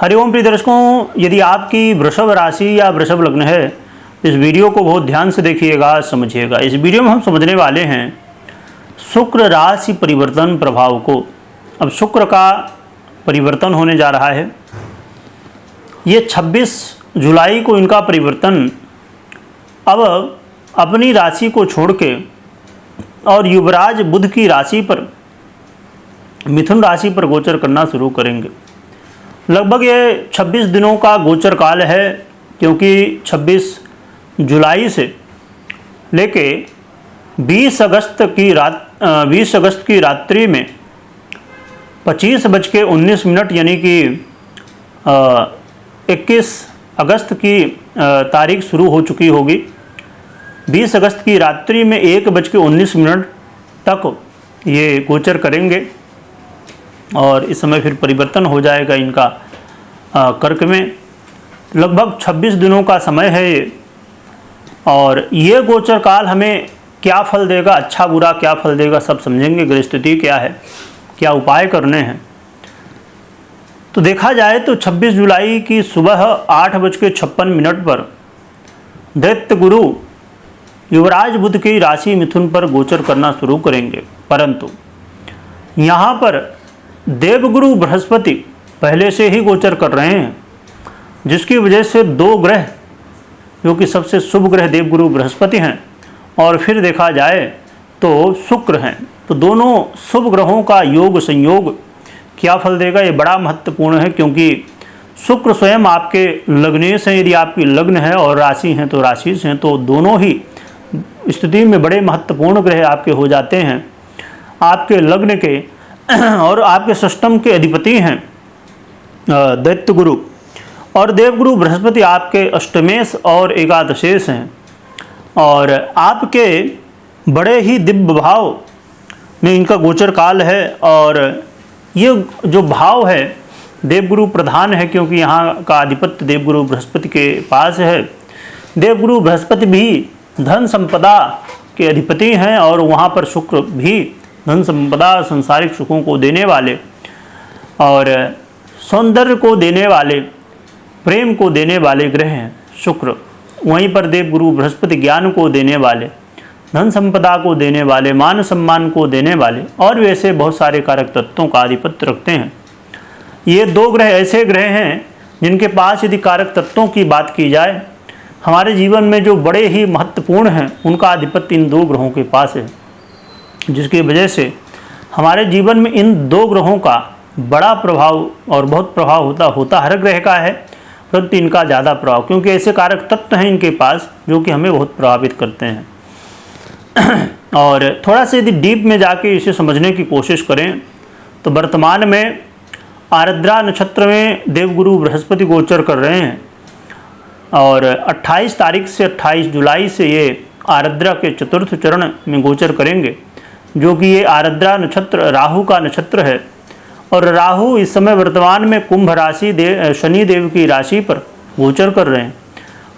हरिओम प्रिय दर्शकों, यदि आपकी वृषभ राशि या वृषभ लग्न है तो इस वीडियो को बहुत ध्यान से देखिएगा, समझिएगा। इस वीडियो में हम समझने वाले हैं शुक्र राशि परिवर्तन प्रभाव को। अब शुक्र का परिवर्तन होने जा रहा है। ये 26 जुलाई को इनका परिवर्तन अब अपनी राशि को छोड़ के और युवराज बुध की राशि पर, मिथुन राशि पर गोचर करना शुरू करेंगे। लगभग ये 26 दिनों का गोचर काल है, क्योंकि 26 जुलाई से लेके 20 अगस्त की रात्रि में 25:19 यानी कि 21 अगस्त की तारीख शुरू हो चुकी होगी। 20 अगस्त की रात्रि में 1:19 तक ये गोचर करेंगे और इस समय फिर परिवर्तन हो जाएगा इनका कर्क में। लगभग 26 दिनों का समय है ये, और ये गोचर काल हमें क्या फल देगा, अच्छा बुरा क्या फल देगा, सब समझेंगे। ग्रह स्थिति क्या है, क्या उपाय करने हैं। तो देखा जाए तो 26 जुलाई की सुबह 8:56 पर दैत्य गुरु युवराज बुध की राशि मिथुन पर गोचर करना शुरू करेंगे। परंतु यहाँ पर देवगुरु बृहस्पति पहले से ही गोचर कर रहे हैं, जिसकी वजह से दो ग्रह, जो कि सबसे शुभ ग्रह देवगुरु बृहस्पति हैं और फिर देखा जाए तो शुक्र हैं, तो दोनों शुभ ग्रहों का योग संयोग क्या फल देगा, ये बड़ा महत्वपूर्ण है। क्योंकि शुक्र स्वयं आपके लग्नेश हैं, यदि आपकी लग्न है, और राशि हैं तो राशि से हैं, तो दोनों ही स्थिति में बड़े महत्वपूर्ण ग्रह आपके हो जाते हैं। आपके लग्न के और आपके सिस्टम के अधिपति हैं दैत्य गुरु, और देवगुरु बृहस्पति आपके अष्टमेश और एकादशेश हैं, और आपके बड़े ही दिव्य भाव में इनका गोचर काल है। और ये जो भाव है देवगुरु प्रधान है, क्योंकि यहाँ का अधिपत्य देवगुरु बृहस्पति के पास है। देवगुरु बृहस्पति भी धन संपदा के अधिपति हैं, और वहाँ पर शुक्र भी धन संपदा, संसारिक सुखों को देने वाले और सौंदर्य को देने वाले, प्रेम को देने वाले ग्रह हैं शुक्र। वहीं पर देवगुरु बृहस्पति ज्ञान को देने वाले, धन संपदा को देने वाले, मान सम्मान को देने वाले और वैसे बहुत सारे कारक तत्वों का आधिपत्य रखते हैं। ये दो ग्रह ऐसे ग्रह हैं जिनके पास यदि कारक तत्वों की बात की जाए, हमारे जीवन में जो बड़े ही महत्वपूर्ण हैं, उनका आधिपत्य इन दो ग्रहों के पास है, जिसकी वजह से हमारे जीवन में इन दो ग्रहों का बड़ा प्रभाव और बहुत प्रभाव होता हर ग्रह का है, परंतु इनका ज़्यादा प्रभाव, क्योंकि ऐसे कारक तत्व हैं इनके पास जो कि हमें बहुत प्रभावित करते हैं। और थोड़ा सा यदि डीप में जाके इसे समझने की कोशिश करें तो वर्तमान में आर्द्रा नक्षत्र में देवगुरु बृहस्पति गोचर कर रहे हैं, और 28 तारीख से 28 जुलाई से ये आर्द्रा के चतुर्थ चरण में गोचर करेंगे, जो कि ये आर्द्रा नक्षत्र राहु का नक्षत्र है। और राहु इस समय वर्तमान में कुंभ राशि शनि देव की राशि पर गोचर कर रहे हैं,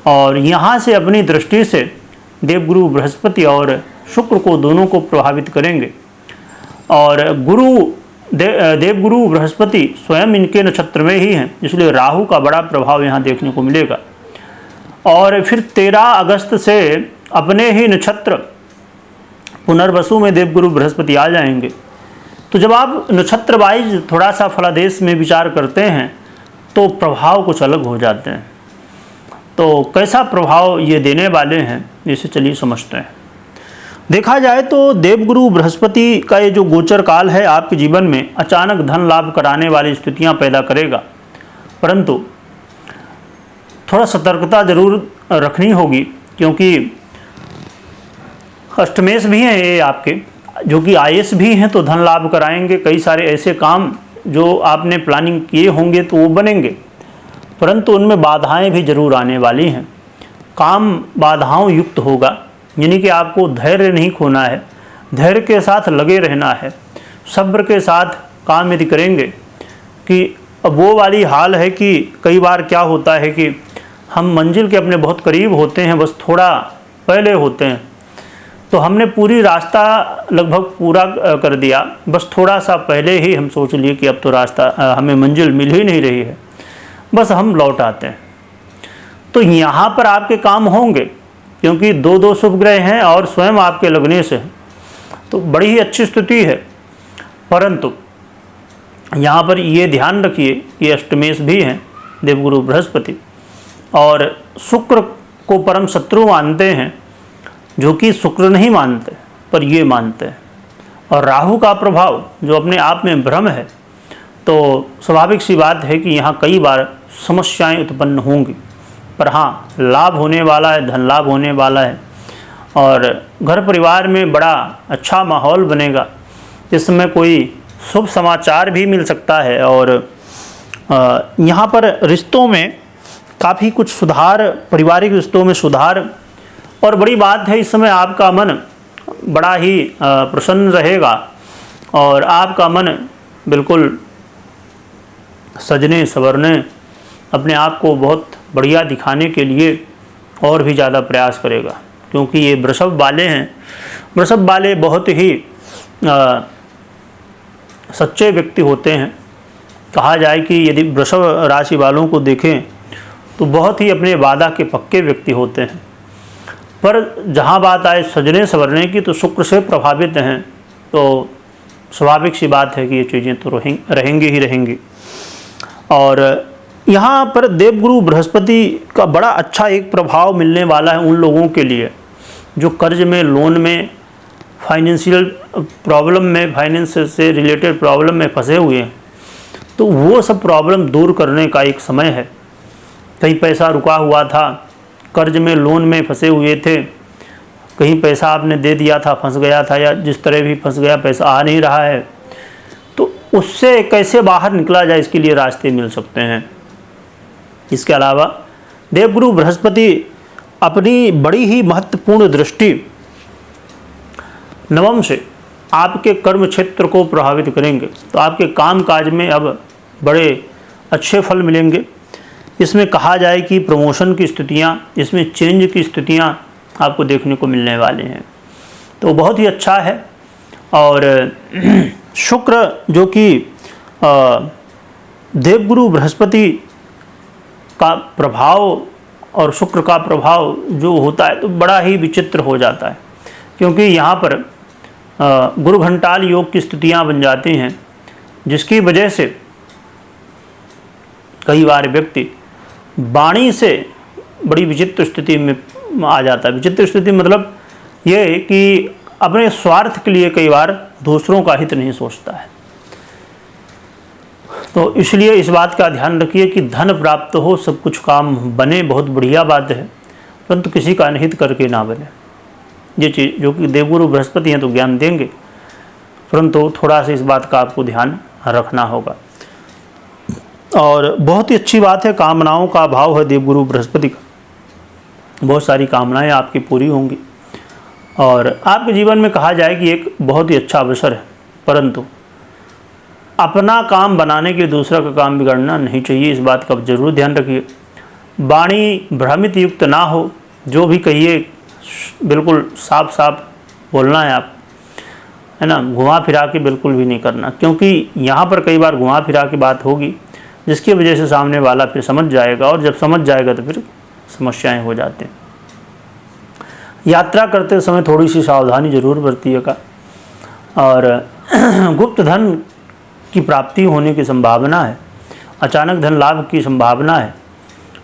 और यहाँ से अपनी दृष्टि से देवगुरु बृहस्पति और शुक्र को दोनों को प्रभावित करेंगे। और देवगुरु बृहस्पति स्वयं इनके नक्षत्र में ही हैं, इसलिए राहु का बड़ा प्रभाव यहाँ देखने को मिलेगा। और फिर 13 अगस्त से अपने ही नक्षत्र पुनर्वसु में देवगुरु बृहस्पति आ जाएंगे। तो जब आप नक्षत्र वाइज थोड़ा सा फलादेश में विचार करते हैं तो प्रभाव कुछ अलग हो जाते हैं। तो कैसा प्रभाव ये देने वाले हैं, इसे चलिए समझते हैं। देखा जाए तो देवगुरु बृहस्पति का ये जो गोचर काल है आपके जीवन में अचानक धन लाभ कराने वाली स्थितियां पैदा करेगा, परंतु थोड़ा सतर्कता जरूर रखनी होगी, क्योंकि अष्टमेश भी हैं ये आपके, जो कि आईएएस भी हैं, तो धन लाभ कराएंगे। कई सारे ऐसे काम जो आपने प्लानिंग किए होंगे तो वो बनेंगे, परंतु उनमें बाधाएं भी जरूर आने वाली हैं। काम बाधाओं युक्त होगा, यानी कि आपको धैर्य नहीं खोना है, धैर्य के साथ लगे रहना है, सब्र के साथ काम यदि करेंगे। कि अब वो वाली हाल है कि कई बार क्या होता है कि हम मंजिल के अपने बहुत करीब होते हैं, बस थोड़ा पहले होते हैं, तो हमने पूरी रास्ता लगभग पूरा कर दिया, बस थोड़ा सा पहले ही हम सोच लिए कि अब तो रास्ता हमें मंजिल मिल ही नहीं रही है। बस हम लौट आते हैं। तो यहाँ पर आपके काम होंगे, क्योंकि 2 शुभ ग्रह हैं और स्वयं आपके लगने से हैं, तो बड़ी ही अच्छी स्थिति है। परंतु यहाँ पर ये ध्यान रखिए कि अष्टमेश भी हैं देवगुरु बृहस्पति, और शुक्र को परम शत्रु मानते हैं, जो कि शुक्र नहीं मानते पर ये मानते हैं। और राहु का प्रभाव जो अपने आप में भ्रम है, तो स्वाभाविक सी बात है कि यहाँ कई बार समस्याएं उत्पन्न होंगी। पर हाँ, लाभ होने वाला है, धन लाभ होने वाला है, और घर परिवार में बड़ा अच्छा माहौल बनेगा। इस समय कोई शुभ समाचार भी मिल सकता है, और यहाँ पर रिश्तों में काफ़ी कुछ सुधार, पारिवारिक रिश्तों में सुधार। और बड़ी बात है, इस समय आपका मन बड़ा ही प्रसन्न रहेगा, और आपका मन बिल्कुल सजने संवरने, अपने आप को बहुत बढ़िया दिखाने के लिए और भी ज़्यादा प्रयास करेगा। क्योंकि ये वृषभ वाले हैं, वृषभ वाले बहुत ही सच्चे व्यक्ति होते हैं। कहा जाए कि यदि वृषभ राशि वालों को देखें तो बहुत ही अपने वादा के पक्के व्यक्ति होते हैं। पर जहाँ बात आए सजने संवरने की, तो शुक्र से प्रभावित हैं, तो स्वाभाविक सी बात है कि ये चीज़ें तो रहेंगी ही रहेंगी। और यहाँ पर देवगुरु बृहस्पति का बड़ा अच्छा एक प्रभाव मिलने वाला है उन लोगों के लिए जो कर्ज में, लोन में, फाइनेंशियल प्रॉब्लम में, फाइनेंस से रिलेटेड प्रॉब्लम में फंसे हुए हैं। तो वो सब प्रॉब्लम दूर करने का एक समय है। कहीं पैसा रुका हुआ था, कर्ज में, लोन में फंसे हुए थे, कहीं पैसा आपने दे दिया था, फंस गया था, या जिस तरह भी फंस गया, पैसा आ नहीं रहा है, तो उससे कैसे बाहर निकला जाए, इसके लिए रास्ते मिल सकते हैं। इसके अलावा देवगुरु बृहस्पति अपनी बड़ी ही महत्वपूर्ण दृष्टि नवम से आपके कर्म क्षेत्र को प्रभावित करेंगे, तो आपके काम काज में अब बड़े अच्छे फल मिलेंगे। इसमें कहा जाए कि प्रमोशन की स्थितियाँ, इसमें चेंज की स्थितियाँ आपको देखने को मिलने वाले हैं, तो बहुत ही अच्छा है। और शुक्र जो कि देवगुरु बृहस्पति का प्रभाव और शुक्र का प्रभाव जो होता है, तो बड़ा ही विचित्र हो जाता है। क्योंकि यहाँ पर गुरु घंटाल योग की स्थितियाँ बन जाती हैं, जिसकी वजह से कई बार व्यक्ति वाणी से बड़ी विचित्र स्थिति में आ जाता है। विचित्र स्थिति मतलब ये कि अपने स्वार्थ के लिए कई बार दूसरों का हित नहीं सोचता है। तो इसलिए इस बात का ध्यान रखिए कि धन प्राप्त हो, सब कुछ काम बने, बहुत बढ़िया बात है, परंतु किसी का अनहित करके ना बने। ये चीज़ जो कि देवगुरु बृहस्पति हैं तो ज्ञान देंगे, परंतु थोड़ा सा इस बात का आपको ध्यान रखना होगा। और बहुत ही अच्छी बात है, कामनाओं का अभाव है देवगुरु बृहस्पति का, बहुत सारी कामनाएं आपकी पूरी होंगी। और आपके जीवन में कहा जाए कि एक बहुत ही अच्छा अवसर है, परंतु अपना काम बनाने के लिए दूसरा का काम बिगाड़ना नहीं चाहिए। इस बात का जरूर ध्यान रखिए। वाणी भ्रमित युक्त ना हो, जो भी कहिए बिल्कुल साफ साफ बोलना है आप, है ना, घुमा फिरा के बिल्कुल भी नहीं करना। क्योंकि यहाँ पर कई बार घुमा फिरा की बात होगी, जिसकी वजह से सामने वाला फिर समझ जाएगा, और जब समझ जाएगा तो फिर समस्याएं हो जाती हैं। यात्रा करते समय थोड़ी सी सावधानी जरूर बरतिएगा। और गुप्त धन की प्राप्ति होने की संभावना है, अचानक धन लाभ की संभावना है,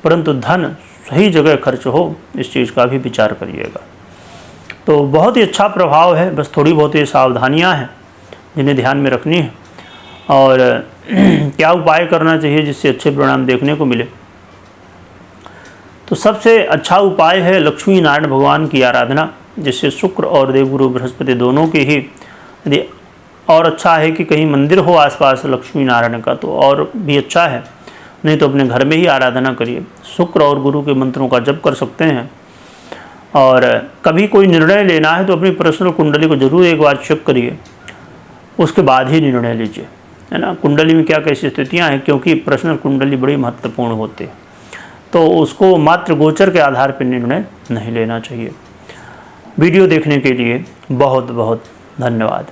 परंतु धन सही जगह खर्च हो, इस चीज़ का भी विचार करिएगा। तो बहुत ही अच्छा प्रभाव है, बस थोड़ी बहुत ये सावधानियां हैं जिन्हें ध्यान में रखनी है। और क्या उपाय करना चाहिए जिससे अच्छे परिणाम देखने को मिले, तो सबसे अच्छा उपाय है लक्ष्मी नारायण भगवान की आराधना, जिससे शुक्र और देवगुरु बृहस्पति दोनों के ही, यदि और अच्छा है कि कहीं मंदिर हो आसपास लक्ष्मी नारायण का तो और भी अच्छा है, नहीं तो अपने घर में ही आराधना करिए। शुक्र और गुरु के मंत्रों का जप कर सकते हैं। और कभी कोई निर्णय लेना है तो अपनी पर्सनल कुंडली को जरूर एक बार चेक करिए, उसके बाद ही निर्णय लीजिए, है ना। कुंडली में क्या कैसी स्थितियाँ हैं, क्योंकि पर्सनल कुंडली बड़ी महत्वपूर्ण होती है, तो उसको मात्र गोचर के आधार पर निर्णय नहीं लेना चाहिए। वीडियो देखने के लिए बहुत बहुत धन्यवाद।